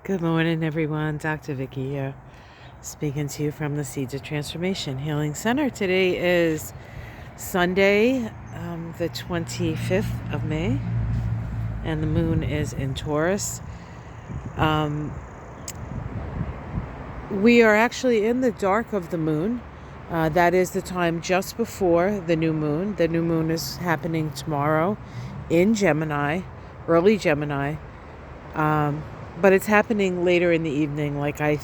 Good morning, everyone. Dr. Vicky here, speaking to you from the Seeds of Transformation Healing Center. Today is Sunday, the 25th of May, and the moon is in Taurus. We are actually in the dark of the moon. That is the time just before the new moon. The new moon is happening tomorrow in Gemini, early Gemini. But it's happening later in the evening, like I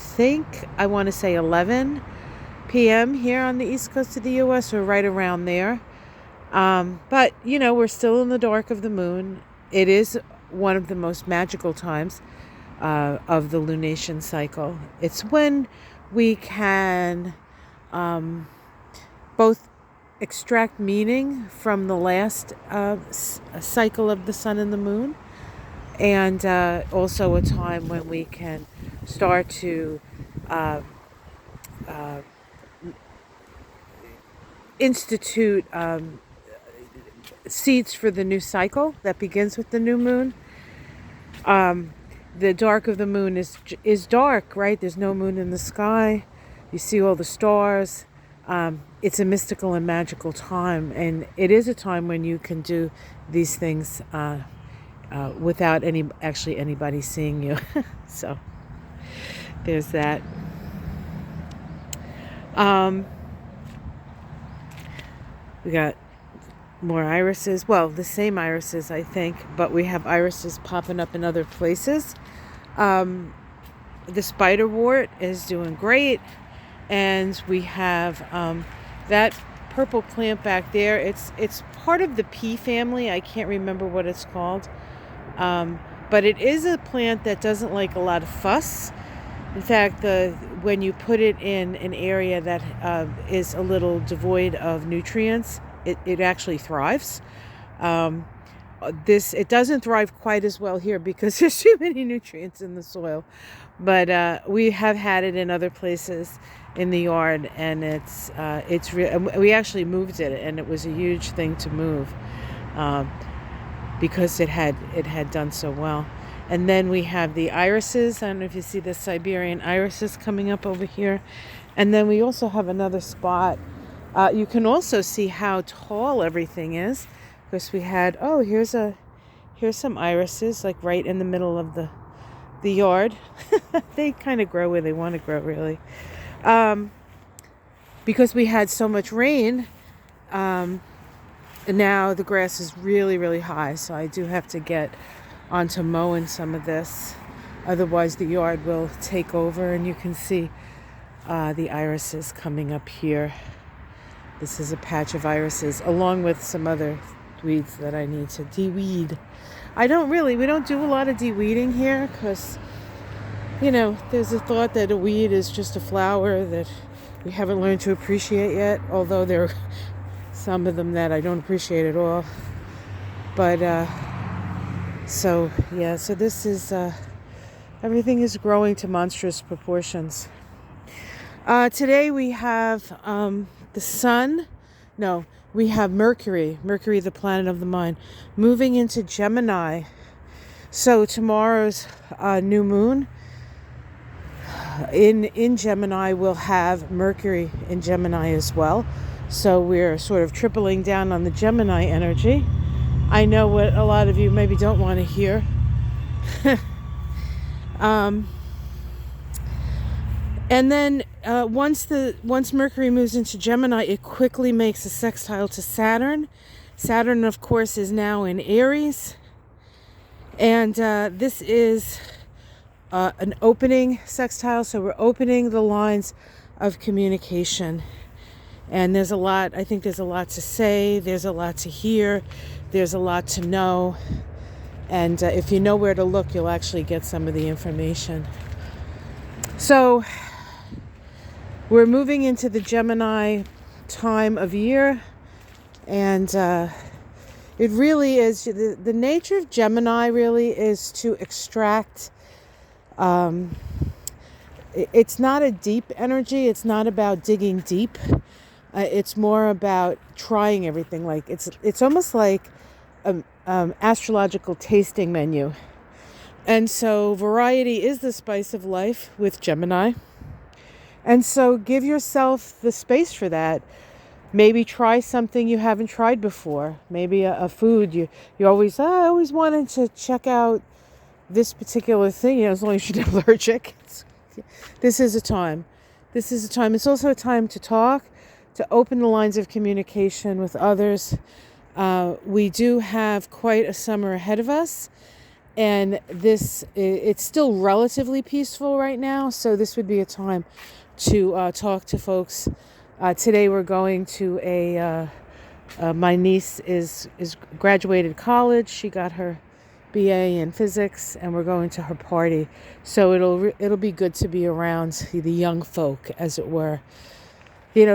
want to say 11 p.m. here on the east coast of the U.S. or right around there. But, we're still in the dark of the moon. It is one of the most magical times of the lunation cycle. It's when we can both extract meaning from the last cycle of the sun and the moon, and also a time when we can start to institute seeds for the new cycle that begins with the new moon. The dark of the moon is dark, right? There's no moon in the sky. You see all the stars. It's a mystical and magical time, and it is a time when you can do these things without anybody seeing you. So there's that. We got more irises. Well, the same irises, I think, but we have irises popping up in other places. The spiderwort is doing great, and we have that purple plant back there. It's part of the pea family. I can't remember what it's called. But it is a plant that doesn't like a lot of fuss. In fact, when you put it in an area that is a little devoid of nutrients, it actually thrives. It doesn't thrive quite as well here because there's too many nutrients in the soil. But we have had it in other places in the yard, and it's real. We actually moved it, and it was a huge thing to move. Because it had done so well. And then we have the irises. I don't know if you see the Siberian irises coming up over here. And then we also have another spot. You can also see how tall everything is. Because we had, here's some irises, like right in the middle of the yard. They kind of grow where they want to grow, really. Because we had so much rain, and now the grass is really, really high, so I do have to get onto mowing some of this. Otherwise, the yard will take over, and you can see the irises coming up here. This is a patch of irises, along with some other weeds that I need to de-weed. We don't do a lot of de-weeding here, because, there's a thought that a weed is just a flower that we haven't learned to appreciate yet, although there are some of them that I don't appreciate at all. But so this is everything is growing to monstrous proportions. Today we have the sun. No, we have Mercury, the planet of the mind, moving into Gemini. So tomorrow's new moon in Gemini will have Mercury in Gemini as well. So we're sort of tripling down on the Gemini energy. I know what a lot of you maybe don't want to hear. And then once Mercury moves into Gemini, it quickly makes a sextile to Saturn. Saturn, of course, is now in Aries. And this is an opening sextile. So we're opening the lines of communication. And I think there's a lot to say, there's a lot to hear, there's a lot to know. And if you know where to look, you'll actually get some of the information. So we're moving into the Gemini time of year. And it really is, the nature of Gemini really is to extract. It's not a deep energy. It's not about digging deep. It's more about trying everything. Like it's almost like astrological tasting menu. And so variety is the spice of life with Gemini. And so give yourself the space for that. Maybe try something you haven't tried before. Maybe a food you always, I always wanted to check out this particular thing, as long as you're not allergic. This is a time. This is a time. It's also a time to talk, to open the lines of communication with others. We do have quite a summer ahead of us, and it's still relatively peaceful right now, so this would be a time to talk to folks. Today we're going to my niece is graduated college. She got her BA in physics, and we're going to her party. So it'll be good to be around the young folk, as it were.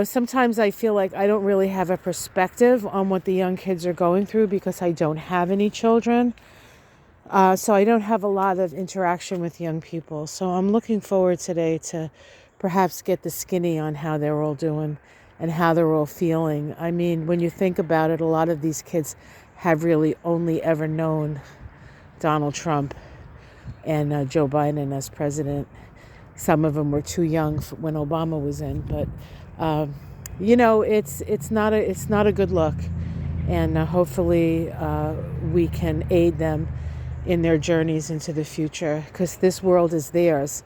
Sometimes I feel like I don't really have a perspective on what the young kids are going through because I don't have any children. So I don't have a lot of interaction with young people. So I'm looking forward today to perhaps get the skinny on how they're all doing and how they're all feeling. I mean, when you think about it, a lot of these kids have really only ever known Donald Trump and Joe Biden as president. Some of them were too young when Obama was in, but it's not a good look, and hopefully we can aid them in their journeys into the future, because this world is theirs,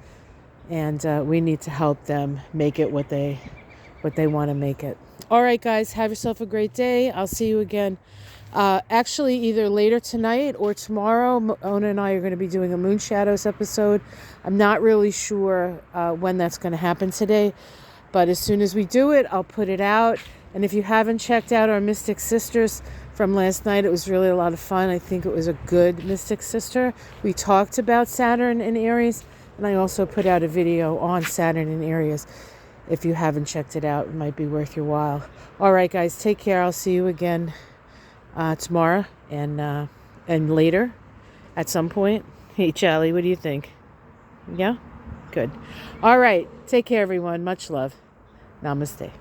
and we need to help them make it what they want to make it. All right, guys, have yourself a great day. I'll see you again. Actually, either later tonight or tomorrow. Ona and I are going to be doing a Moon Shadows episode. I'm not really sure when that's going to happen today, but as soon as we do it, I'll put it out. And if you haven't checked out our Mystic Sisters from last night, it was really a lot of fun. I think it was a good Mystic Sister. We talked about Saturn in Aries, and I also put out a video on Saturn in Aries. If you haven't checked it out, it might be worth your while. All right, guys, take care. I'll see you again tomorrow and later at some point. Hey, Charlie, what do you think? Yeah? Good. All right. Take care, everyone. Much love. Namaste.